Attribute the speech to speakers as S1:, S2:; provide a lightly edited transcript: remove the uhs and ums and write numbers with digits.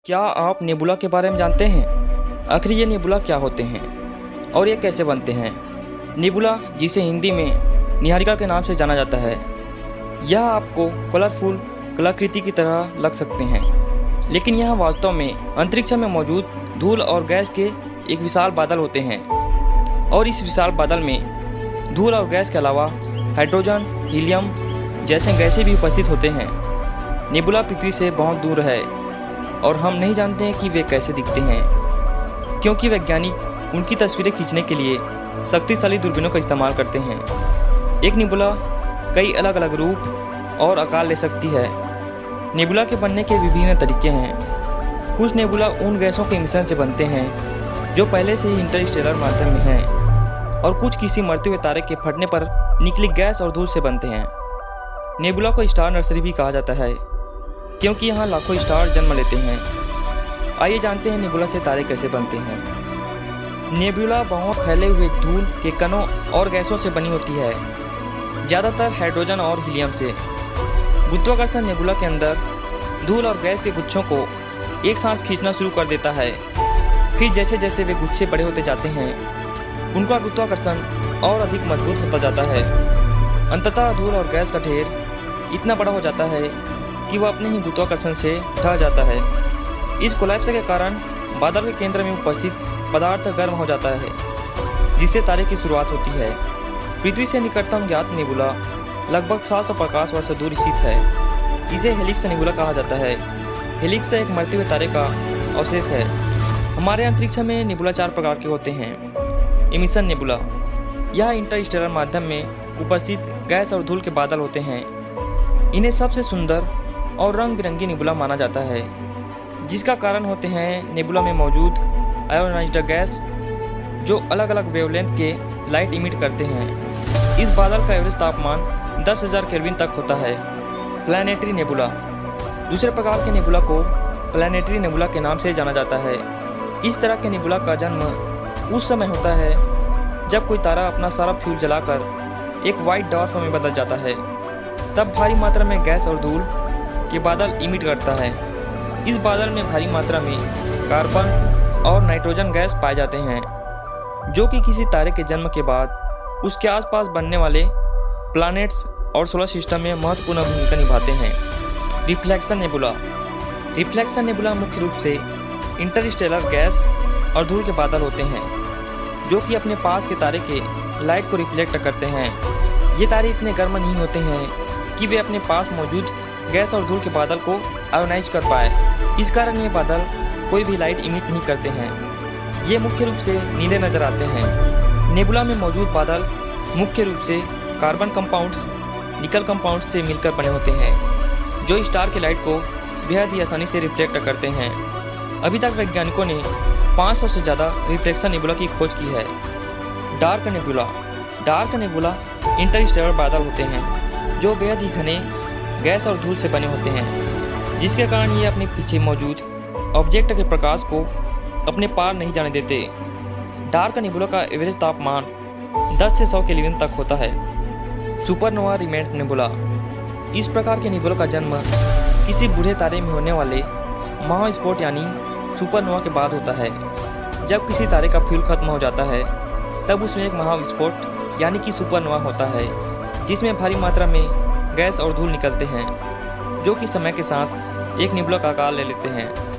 S1: क्या आप नेबुला के बारे में जानते हैं? आखिर ये नेबुला क्या होते हैं और ये कैसे बनते हैं? नेबुला, जिसे हिंदी में निहारिका के नाम से जाना जाता है, यह आपको कलरफुल कलाकृति की तरह लग सकते हैं, लेकिन यह वास्तव में अंतरिक्ष में मौजूद धूल और गैस के एक विशाल बादल होते हैं। और इस विशाल बादल में धूल और गैस के अलावा हाइड्रोजन, हीलियम जैसे गैसें भी उपस्थित होते हैं। नेबुला पृथ्वी से बहुत दूर है और हम नहीं जानते हैं कि वे कैसे दिखते हैं, क्योंकि वैज्ञानिक उनकी तस्वीरें खींचने के लिए शक्तिशाली दूरबीनों का इस्तेमाल करते हैं। एक नेबुला कई अलग अलग रूप और आकार ले सकती है। नेबुला के बनने के विभिन्न तरीके हैं। कुछ नेबुला उन गैसों के मिश्रण से बनते हैं जो पहले से ही इंटरस्टेलर माध्यम में हैं, और कुछ किसी मरते हुए तारे के फटने पर निकली गैस और धूल से बनते हैं। नेबुला को स्टार नर्सरी भी कहा जाता है, क्योंकि यहाँ लाखों स्टार जन्म लेते हैं। आइए जानते हैं नेबुला से तारे कैसे बनते हैं। नेबुला बहुत फैले हुए धूल के कणों और गैसों से बनी होती है, ज़्यादातर हाइड्रोजन और हीलियम से। गुरुत्वाकर्षण नेबुला के अंदर धूल और गैस के गुच्छों को एक साथ खींचना शुरू कर देता है। फिर जैसे जैसे वे गुच्छे बड़े होते जाते हैं, उनका गुरुत्वाकर्षण और अधिक मजबूत होता जाता है। अंततः धूल और गैस का ढेर इतना बड़ा हो जाता है कि वह अपने ही गुरुत्वाकर्षण से ढह जाता है। इस कोलैप्स के कारण बादल के केंद्र में उपस्थित पदार्थ गर्म हो जाता है, जिससे तारे की शुरुआत होती है। पृथ्वी से निकटतम ज्ञात नेबुला लगभग 700 प्रकाश वर्ष दूर स्थित है। इसे हेलिक्स नेबुला कहा जाता है। हेलिक्स एक मरते हुए तारे का अवशेष है। हमारे अंतरिक्ष में नेबुला 4 प्रकार के होते हैं। एमिशन नेबुला, यह इंटरस्टेलर माध्यम में उपस्थित गैस और धूल के बादल होते हैं। इन्हें सबसे सुंदर और रंग बिरंगी नेबुला माना जाता है, जिसका कारण होते हैं नेबुला में मौजूद आयोनाइज्ड गैस, जो अलग अलग वेवलेंथ के लाइट इमिट करते हैं। इस बादल का एवरेज तापमान 10,000 केल्विन तक होता है। प्लैनेटरी नेबुला, दूसरे प्रकार के नेबुला को प्लैनेटरी नेबुला के नाम से जाना जाता है। इस तरह के नेबुला का जन्म उस समय होता है जब कोई तारा अपना सारा फ्यूल जलाकर एक वाइट डॉर्फ में बदल जाता है। तब भारी मात्रा में गैस और धूल के बादल इमिट करता है। इस बादल में भारी मात्रा में कार्बन और नाइट्रोजन गैस पाए जाते हैं, जो कि किसी तारे के जन्म के बाद उसके आसपास बनने वाले प्लैनेट्स और सोलर सिस्टम में महत्वपूर्ण भूमिका निभाते हैं। रिफ्लेक्शन नेबुला, रिफ्लेक्शन नेबुला मुख्य रूप से इंटरस्टेलर गैस और धूल के बादल होते हैं, जो कि अपने पास के तारे के लाइट को रिफ्लेक्ट करते हैं। ये तारे इतने गर्म नहीं होते हैं कि वे अपने पास मौजूद गैस और धूल के बादल को आयोनाइज कर पाए। इस कारण ये बादल कोई भी लाइट इमिट नहीं करते हैं। ये मुख्य रूप से नीले नजर आते हैं। नेबुला में मौजूद बादल मुख्य रूप से कार्बन कंपाउंड्स, निकल कंपाउंड्स से मिलकर बने होते हैं, जो स्टार की लाइट को बेहद ही आसानी से रिफ्लेक्ट करते हैं। अभी तक वैज्ञानिकों ने 500 से ज़्यादा रिफ्लेक्शन नेबुला की खोज की है। Dark nebula, dark nebula Interstellar बादल होते हैं, जो बेहद ही घने गैस और धूल से बने होते हैं, जिसके कारण ये अपने पीछे मौजूद ऑब्जेक्ट के प्रकाश को अपने पार नहीं जाने देते। डार्क नेबुला का एवरेज तापमान 10 से 100 केल्विन तक होता है। सुपरनोवा रिमेंट नेबुला, इस प्रकार के नेबुला का जन्म किसी बूढ़े तारे में होने वाले महास्फोट यानी सुपरनोवा के बाद होता है। जब किसी तारे का फ्यूल खत्म हो जाता है, तब उसमें एक महाविस्फोट यानी कि सुपरनोवा होता है, जिसमें भारी मात्रा में गैस और धूल निकलते हैं, जो कि समय के साथ एक नेबुला का आकार ले लेते हैं।